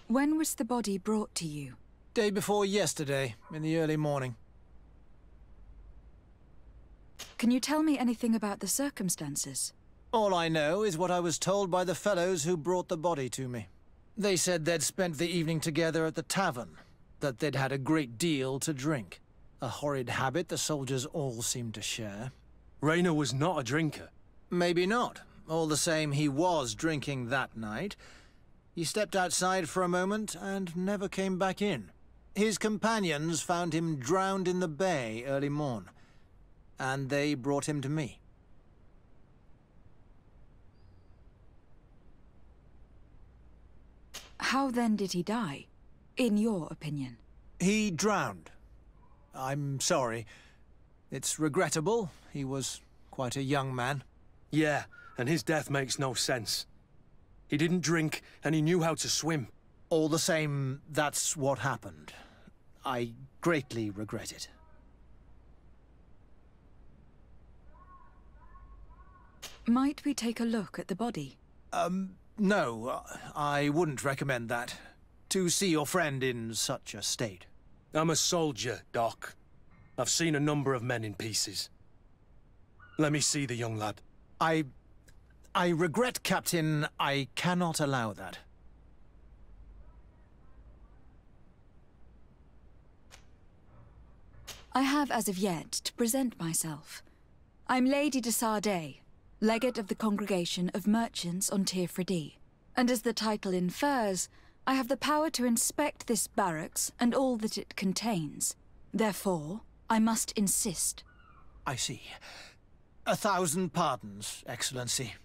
When was the body brought to you? Day before yesterday, in the early morning. Can you tell me anything about the circumstances? All I know is what I was told by the fellows who brought the body to me. They said they'd spent the evening together at the tavern, that they'd had a great deal to drink. A horrid habit the soldiers all seemed to share. Raynor was not a drinker. Maybe not. All the same, he was drinking that night. He stepped outside for a moment and never came back in. His companions found him drowned in the bay early morn, and they brought him to me. How then did he die, in your opinion? He drowned. I'm sorry. It's regrettable. He was quite a young man. Yeah, and his death makes no sense. He didn't drink, and he knew how to swim. All the same, that's what happened. I greatly regret it. Might we take a look at the body? No, I wouldn't recommend that. To see your friend in such a state. I'm a soldier, Doc. I've seen a number of men in pieces. Let me see the young lad. I regret, Captain. I cannot allow that. I have as of yet to present myself. I'm Lady DESub, Legate of the Congregation of Merchants on Tirfredi, and as the title infers, I have the power to inspect this barracks and all that it contains. Therefore, I must insist. I see. 1,000 pardons, Excellency.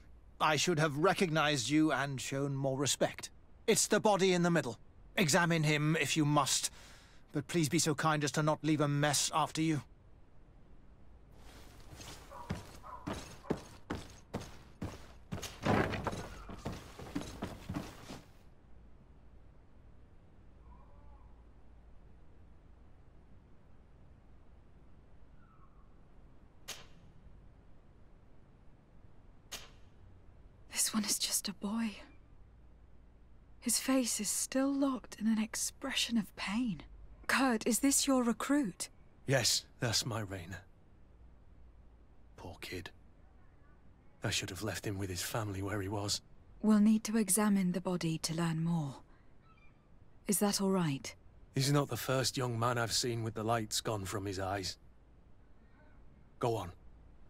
I should have recognized you and shown more respect. It's the body in the middle. Examine him if you must, but please be so kind as to not leave a mess after you. This one is just a boy. His face is still locked in an expression of pain. Kurt, is this your recruit? Yes, that's my Raynor. Poor kid. I should have left him with his family where he was. We'll need to examine the body to learn more. Is that all right? He's not the first young man I've seen with the lights gone from his eyes. Go on.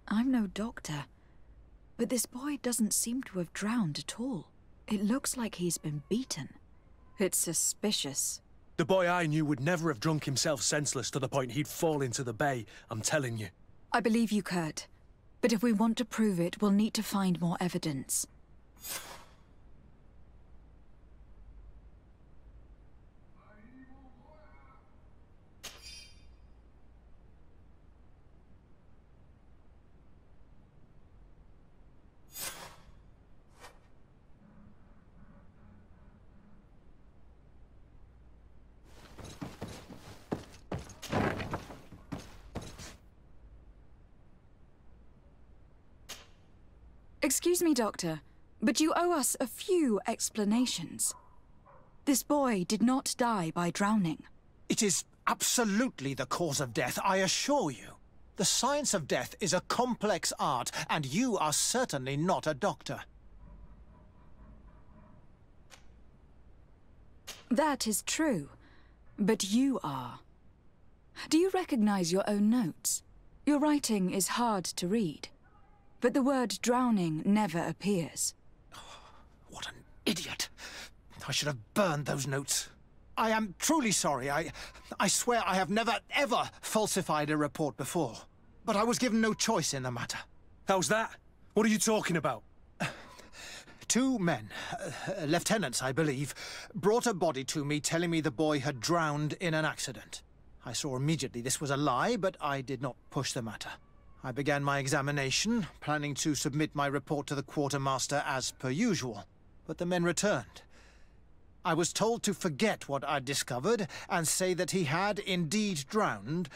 I'm no doctor, but this boy doesn't seem to have drowned at all. It looks like he's been beaten. It's suspicious. The boy I knew would never have drunk himself senseless to the point he'd fall into the bay, I'm telling you. I believe you, Kurt. But if we want to prove it, we'll need to find more evidence. Excuse me, Doctor, but you owe us a few explanations. This boy did not die by drowning. It is absolutely the cause of death, I assure you. The science of death is a complex art, and you are certainly not a doctor. That is true, but you are. Do you recognize your own notes? Your writing is hard to read, but the word drowning never appears. What an idiot. I should have burned those notes. I am truly sorry. I swear I have never, ever falsified a report before. But I was given no choice in the matter. How's that? What are you talking about? 2 men, lieutenants I believe, brought a body to me telling me the boy had drowned in an accident. I saw immediately this was a lie, but I did not push the matter. I began my examination, planning to submit my report to the quartermaster as per usual. But the men returned. I was told to forget what I'd discovered and say that he had indeed drowned,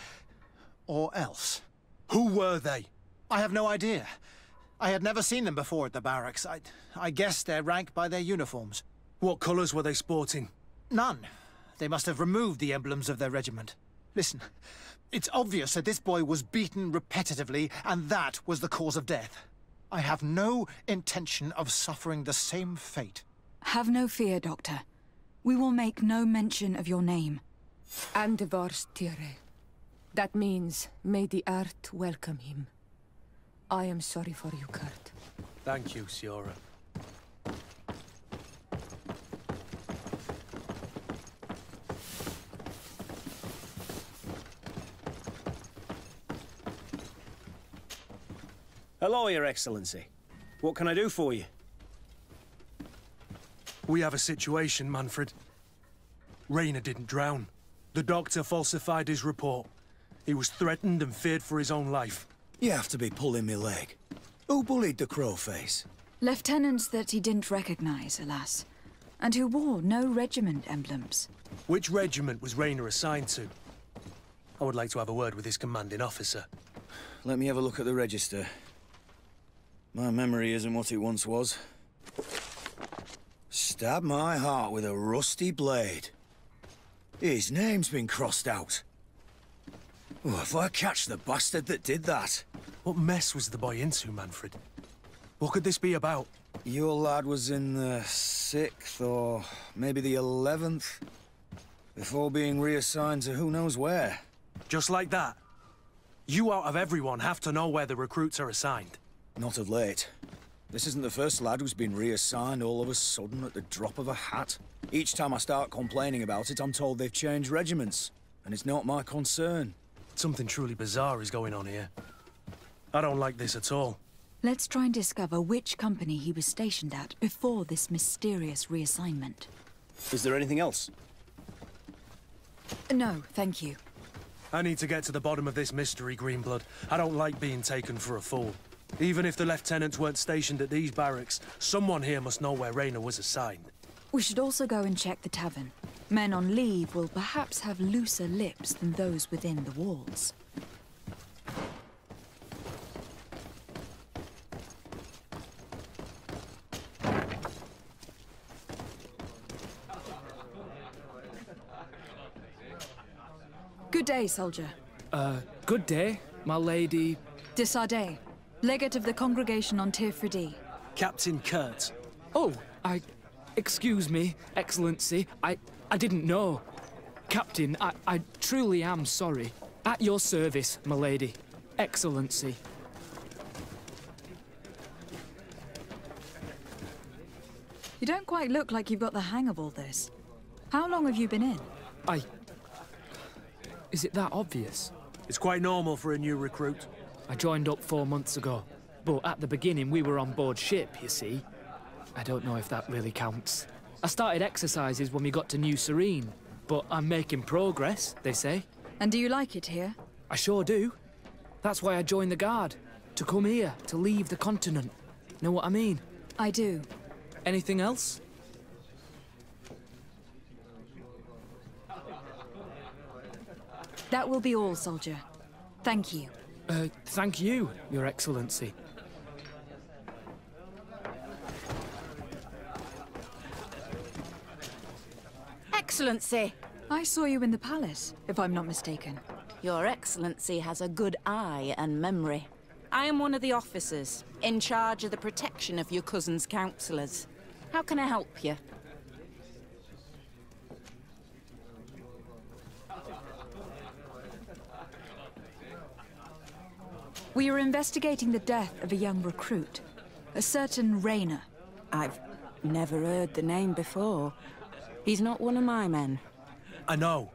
or else. Who were they? I have no idea. I had never seen them before at the barracks. I guessed their rank by their uniforms. What colours were they sporting? None. They must have removed the emblems of their regiment. Listen, it's obvious that this boy was beaten repetitively, and that was the cause of death. I have no intention of suffering the same fate. Have no fear, Doctor. We will make no mention of your name. Andevars Tire. That means, may the earth welcome him. I am sorry for you, Kurt. Thank you, Siora. Hello, Your Excellency. What can I do for you? We have a situation, Manfred. Rainer didn't drown. The doctor falsified his report. He was threatened and feared for his own life. You have to be pulling me leg. Who bullied the crowface? Lieutenants that he didn't recognize, alas. And who wore no regiment emblems. Which regiment was Rainer assigned to? I would like to have a word with his commanding officer. Let me have a look at the register. My memory isn't what it once was. Stab my heart with a rusty blade. His name's been crossed out. Oh, if I catch the bastard that did that. What mess was the boy into, Manfred? What could this be about? Your lad was in the 6th or maybe the 11th, before being reassigned to who knows where. Just like that? You out of everyone have to know where the recruits are assigned. Not of late. This isn't the first lad who's been reassigned all of a sudden at the drop of a hat. Each time I start complaining about it, I'm told they've changed regiments, and it's not my concern. Something truly bizarre is going on here. I don't like this at all. Let's try and discover which company he was stationed at before this mysterious reassignment. Is there anything else? No, thank you. I need to get to the bottom of this mystery, Greenblood. I don't like being taken for a fool. Even if the lieutenants weren't stationed at these barracks, someone here must know where Rainer was assigned. We should also go and check the tavern. Men on leave will perhaps have looser lips than those within the walls. Good day, soldier. Good day, my lady. DESub, legate of the congregation on Tirfridi. Captain Kurt. Oh, excuse me, Excellency. I didn't know. Captain, I truly am sorry. At your service, my lady. Excellency. You don't quite look like you've got the hang of all this. How long have you been in? Is it that obvious? It's quite normal for a new recruit. I joined up 4 months ago. But at the beginning, we were on board ship, you see. I don't know if that really counts. I started exercises when we got to New Serene. But I'm making progress, they say. And do you like it here? I sure do. That's why I joined the Guard. To come here, to leave the continent. Know what I mean? I do. Anything else? That will be all, soldier. Thank you. Thank you, Your Excellency. Excellency! I saw you in the palace, if I'm not mistaken. Your Excellency has a good eye and memory. I am one of the officers, in charge of the protection of your cousin's councillors. How can I help you? We are investigating the death of a young recruit, a certain Rainer. I've never heard the name before. He's not one of my men. I know,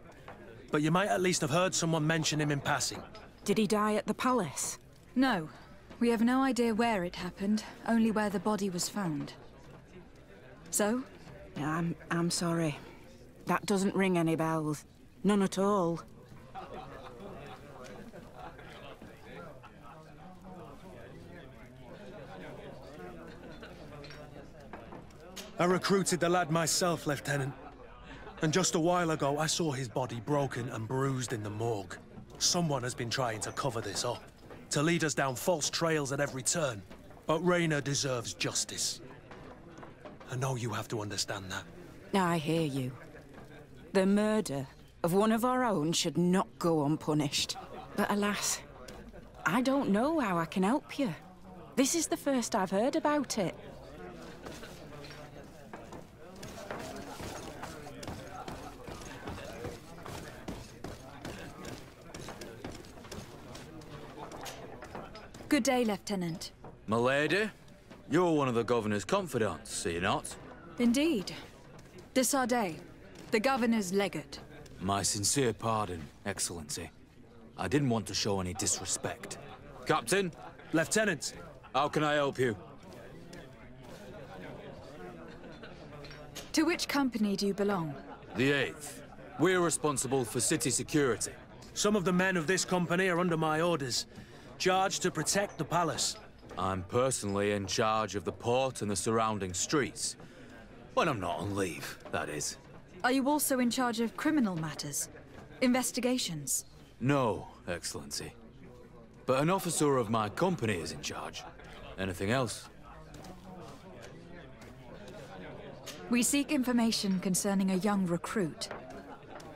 but you might at least have heard someone mention him in passing. Did he die at the palace? No. We have no idea where it happened, only where the body was found. So? I'm sorry. That doesn't ring any bells. None at all. I recruited the lad myself, Lieutenant. And just a while ago, I saw his body broken and bruised in the morgue. Someone has been trying to cover this up, to lead us down false trails at every turn. But Rainer deserves justice. I know you have to understand that. I hear you. The murder of one of our own should not go unpunished. But alas, I don't know how I can help you. This is the first I've heard about it. Good day, Lieutenant. Milady, you're one of the governor's confidants, are you not? Indeed. DESub, the governor's legate. My sincere pardon, Excellency. I didn't want to show any disrespect. Captain, Lieutenant! how can I help you? To which company do you belong? The 8th. We're responsible for city security. Some of the men of this company are under my orders, charged to protect the palace. I'm personally in charge of the port and the surrounding streets. When I'm not on leave, that is. Are you also in charge of criminal matters? Investigations? No, Excellency. But an officer of my company is in charge. Anything else? We seek information concerning a young recruit.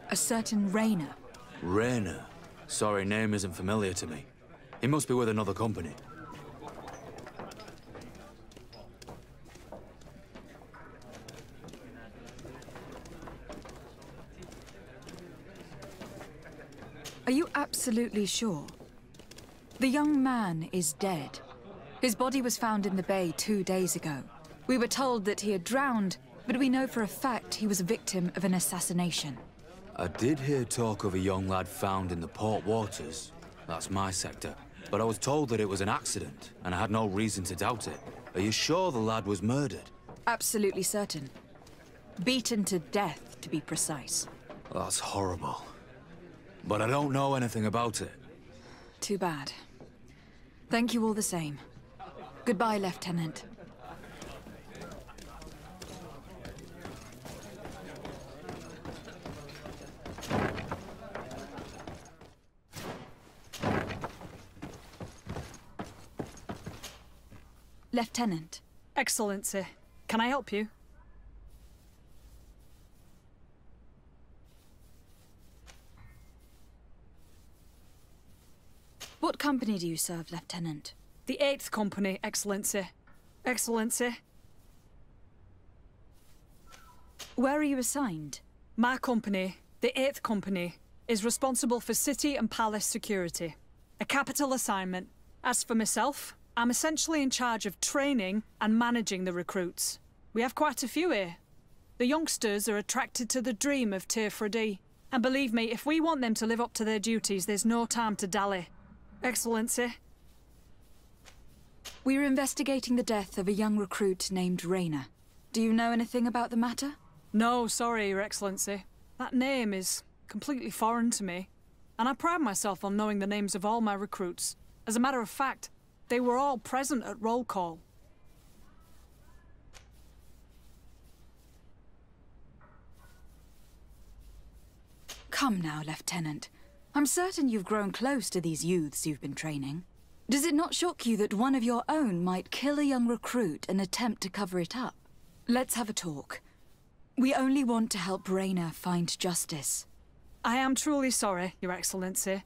A certain Raynor. Raynor? Sorry, name isn't familiar to me. He must be with another company. Are you absolutely sure? The young man is dead. His body was found in the bay 2 days ago. We were told that he had drowned, but we know for a fact he was a victim of an assassination. I did hear talk of a young lad found in the port waters. That's my sector. But I was told that it was an accident, and I had no reason to doubt it. Are you sure the lad was murdered? Absolutely certain. Beaten to death, to be precise. That's horrible. But I don't know anything about it. Too bad. Thank you all the same. Goodbye, Lieutenant. Lieutenant. Excellency, can I help you? What company do you serve, Lieutenant? The 8th Company, Excellency. Excellency. Where are you assigned? My company, the 8th Company, is responsible for city and palace security. A capital assignment. As for myself, I'm essentially in charge of training and managing the recruits. We have quite a few here. The youngsters are attracted to the dream of Teifredi. And believe me, if we want them to live up to their duties, there's no time to dally. Excellency. We are investigating the death of a young recruit named Raynor. Do you know anything about the matter? No, sorry, Your Excellency. That name is completely foreign to me. And I pride myself on knowing the names of all my recruits. As a matter of fact, they were all present at roll call. Come now, Lieutenant. I'm certain you've grown close to these youths you've been training. Does it not shock you that one of your own might kill a young recruit and attempt to cover it up? Let's have a talk. We only want to help Raynor find justice. I am truly sorry, Your Excellency.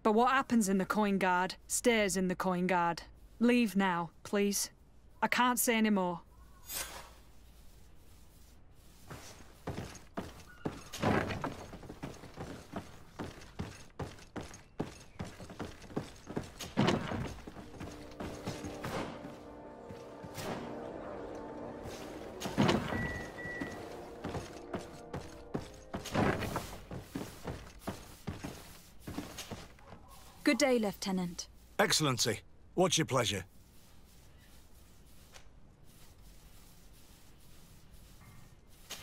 But what happens in the Coin Guard stays in the Coin Guard. Leave now, please. I can't say any more. Good day, Lieutenant. Excellency, what's your pleasure?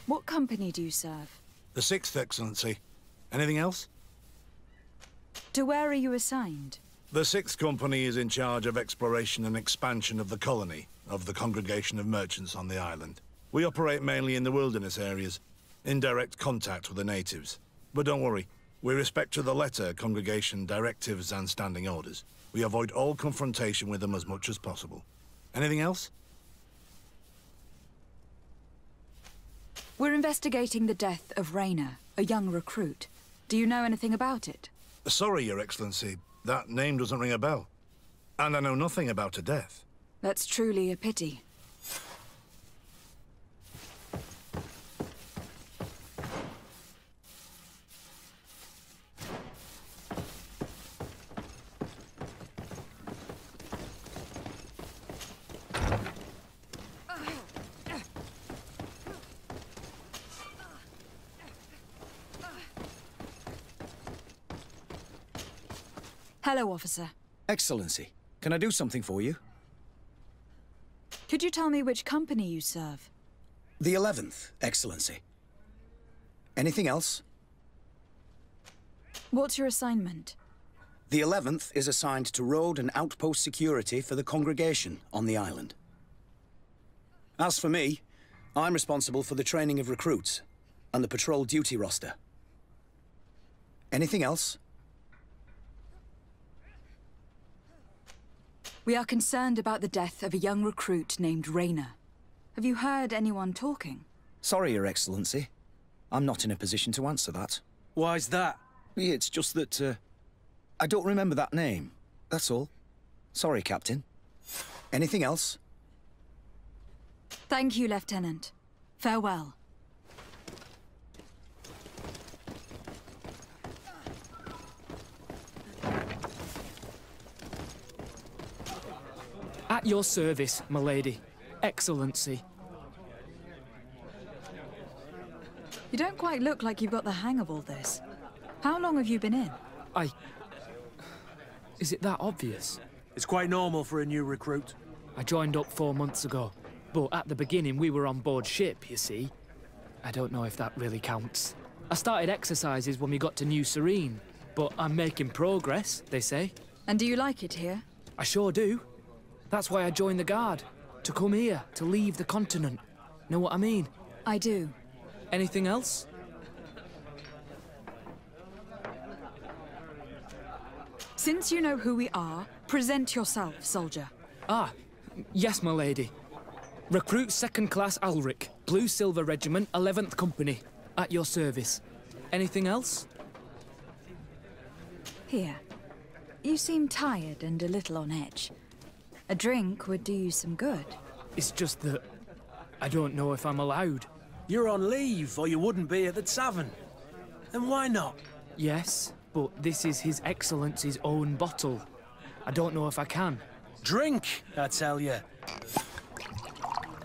What company do you serve? The 6th, Excellency. Anything else? To where are you assigned? The 6th Company is in charge of exploration and expansion of the colony of the Congregation of Merchants on the island. We operate mainly in the wilderness areas, in direct contact with the natives. But don't worry, we respect to the letter Congregation directives and standing orders. We avoid all confrontation with them as much as possible. Anything else? We're investigating the death of Raynor. a young recruit. Do you know anything about it? Sorry, Your Excellency. That name doesn't ring a bell. And I know nothing about her death. That's truly a pity. Hello, officer. Excellency, can I do something for you? Could you tell me which company you serve? The 11th, Excellency. Anything else? What's your assignment? The 11th is assigned to road and outpost security for the congregation on the island. As for me, I'm responsible for the training of recruits and the patrol duty roster. Anything else? We are concerned about the death of a young recruit named Raynor. Have you heard anyone talking? Sorry, Your Excellency. I'm not in a position to answer that. Why's that? It's just that, I don't remember that name. That's all. Sorry, Captain. Anything else? Thank you, Lieutenant. Farewell. At your service, my lady. Excellency. You don't quite look like you've got the hang of all this. How long have you been in? Is it that obvious? It's quite normal for a new recruit. I joined up 4 months ago, but at the beginning we were on board ship, you see. I don't know if that really counts. I started exercises when we got to New Serene, but I'm making progress, they say. And do you like it here? I sure do. That's why I joined the Guard. To come here, to leave the continent. Know what I mean? I do. Anything else? Since you know who we are, present yourself, soldier. Ah, yes, my lady. Recruit 2nd Class Alric, Blue Silver Regiment, 11th Company. At your service. Anything else? Here. You seem tired and a little on edge. A drink would do you some good. It's just that I don't know if I'm allowed. You're on leave, or you wouldn't be at the tavern. And why not? Yes, but this is His Excellency's own bottle. I don't know if I can. Drink, I tell you.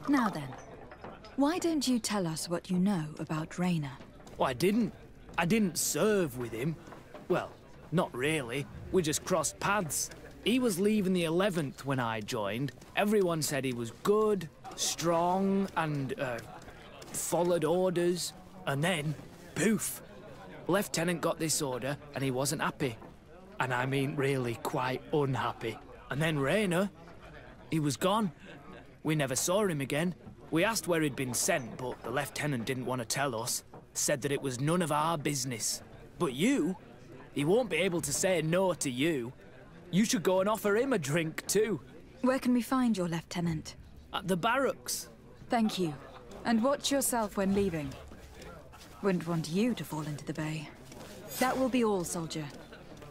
Now then, why don't you tell us what you know about Raynor? Well, I didn't serve with him. Well, not really. We just crossed paths. He was leaving the 11th when I joined. Everyone said he was good, strong, and, followed orders. And then, poof. Lieutenant got this order, and he wasn't happy. And I mean really quite unhappy. And then Raynor, he was gone. We never saw him again. We asked where he'd been sent, but the lieutenant didn't want to tell us. Said that it was none of our business. But you, he won't be able to say no to you. You should go and offer him a drink, too. Where can we find your lieutenant? At the barracks. Thank you. And watch yourself when leaving. Wouldn't want you to fall into the bay. That will be all, soldier.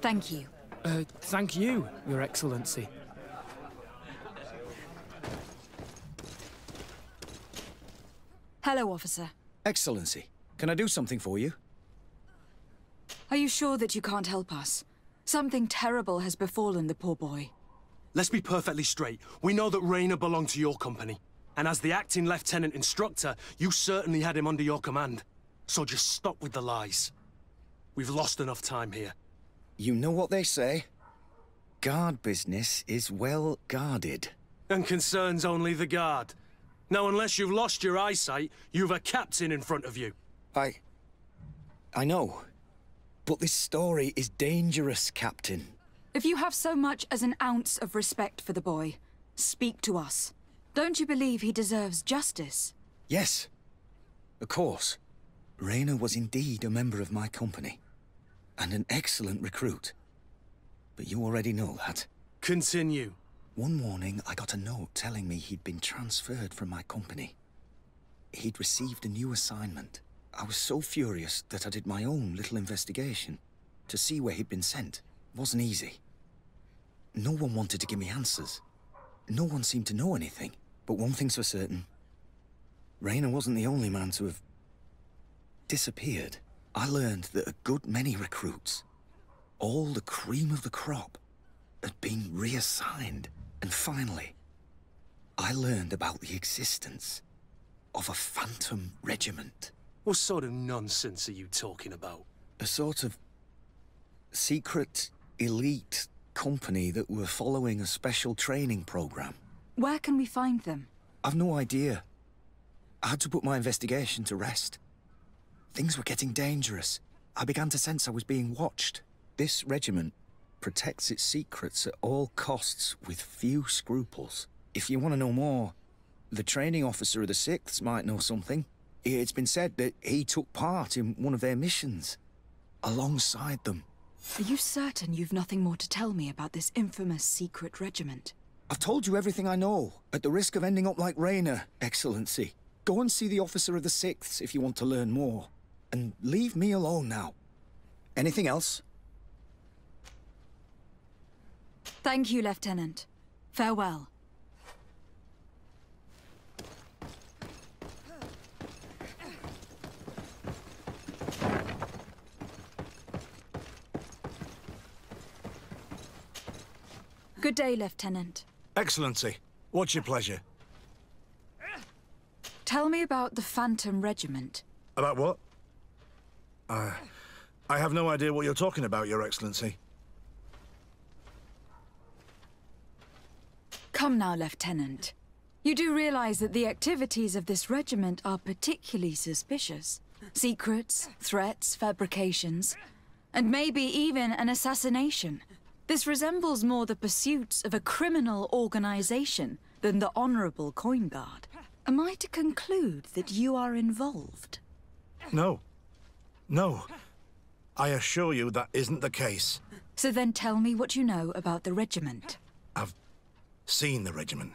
Thank you. Thank you, Your Excellency. Hello, officer. Excellency, can I do something for you? Are you sure that you can't help us? Something terrible has befallen the poor boy. Let's be perfectly straight. We know that Raynor belonged to your company. And as the acting lieutenant instructor, you certainly had him under your command. So just stop with the lies. We've lost enough time here. You know what they say? Guard business is well guarded. And concerns only the guard. Now, unless you've lost your eyesight, you've a captain in front of you. I know. But this story is dangerous, Captain. If you have so much as an ounce of respect for the boy, speak to us. Don't you believe he deserves justice? Yes. Of course. Raynor was indeed a member of my company. And an excellent recruit. But you already know that. Continue. One morning, I got a note telling me he'd been transferred from my company. He'd received a new assignment. I was so furious that I did my own little investigation to see where he'd been sent. It wasn't easy. No one wanted to give me answers. No one seemed to know anything. But one thing's for certain. Rayner wasn't the only man to have disappeared. I learned that a good many recruits, all the cream of the crop, had been reassigned. And finally, I learned about the existence of a phantom regiment. What sort of nonsense are you talking about? A sort of secret, elite company that were following a special training program. Where can we find them? I've no idea. I had to put my investigation to rest. Things were getting dangerous. I began to sense I was being watched. This regiment protects its secrets at all costs with few scruples. If you want to know more, the training officer of the 6th might know something. It's been said that he took part in one of their missions, alongside them. Are you certain you've nothing more to tell me about this infamous secret regiment? I've told you everything I know, at the risk of ending up like Rayner, Excellency. Go and see the officer of the 6th if you want to learn more. And leave me alone now. Anything else? Thank you, Lieutenant. Farewell. Good day, Lieutenant. Excellency, what's your pleasure? Tell me about the Phantom Regiment. About what? I have no idea what you're talking about, Your Excellency. Come now, Lieutenant. You do realize that the activities of this regiment are particularly suspicious. Secrets, threats, fabrications, and maybe even an assassination. This resembles more the pursuits of a criminal organization than the honorable coin guard. Am I to conclude that you are involved? No. No. I assure you that isn't the case. So then tell me what you know about the regiment. I've seen the regiment.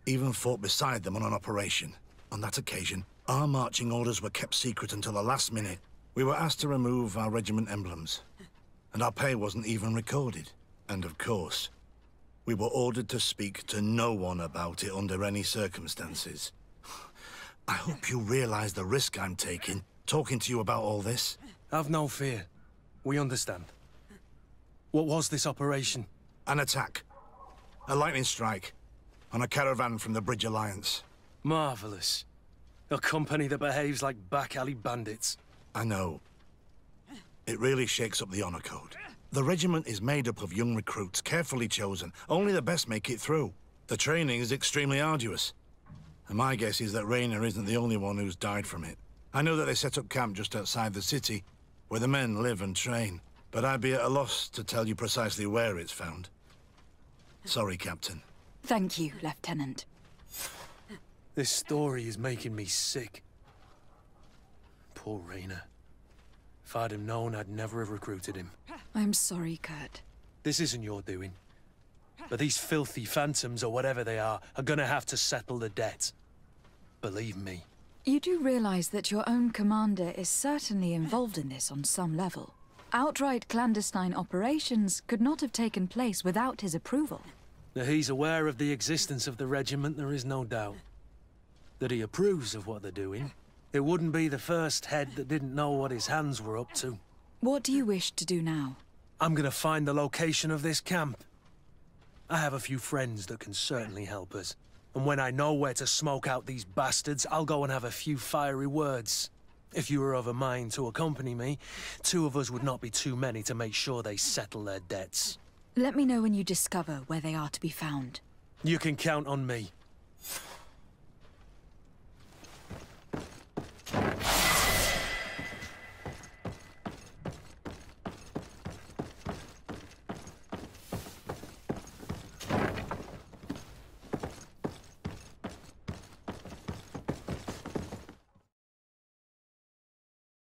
Even fought beside them on an operation. On that occasion, our marching orders were kept secret until the last minute. We were asked to remove our regiment emblems. And our pay wasn't even recorded. And of course, we were ordered to speak to no one about it under any circumstances. I hope you realize the risk I'm taking, talking to you about all this. Have no fear. We understand. What was this operation? An attack. A lightning strike. On a caravan from the Bridge Alliance. Marvelous. A company that behaves like back-alley bandits. I know. It really shakes up the honor code. The regiment is made up of young recruits, carefully chosen. Only the best make it through. The training is extremely arduous. And my guess is that Rayner isn't the only one who's died from it. I know that they set up camp just outside the city, where the men live and train. But I'd be at a loss to tell you precisely where it's found. Sorry, Captain. Thank you, Lieutenant. This story is making me sick. Poor Rayner. If I'd have known, I'd never have recruited him. I'm sorry, Kurt. This isn't your doing. But these filthy phantoms, or whatever they are gonna have to settle the debt. Believe me. You do realize that your own commander is certainly involved in this on some level. Outright clandestine operations could not have taken place without his approval. That he's aware of the existence of the regiment, there is no doubt. That he approves of what they're doing. It wouldn't be the first head that didn't know what his hands were up to. What do you wish to do now? I'm gonna find the location of this camp. I have a few friends that can certainly help us. And when I know where to smoke out these bastards, I'll go and have a few fiery words. If you were of a mind to accompany me, 2 of us would not be too many to make sure they settle their debts. Let me know when you discover where they are to be found. You can count on me.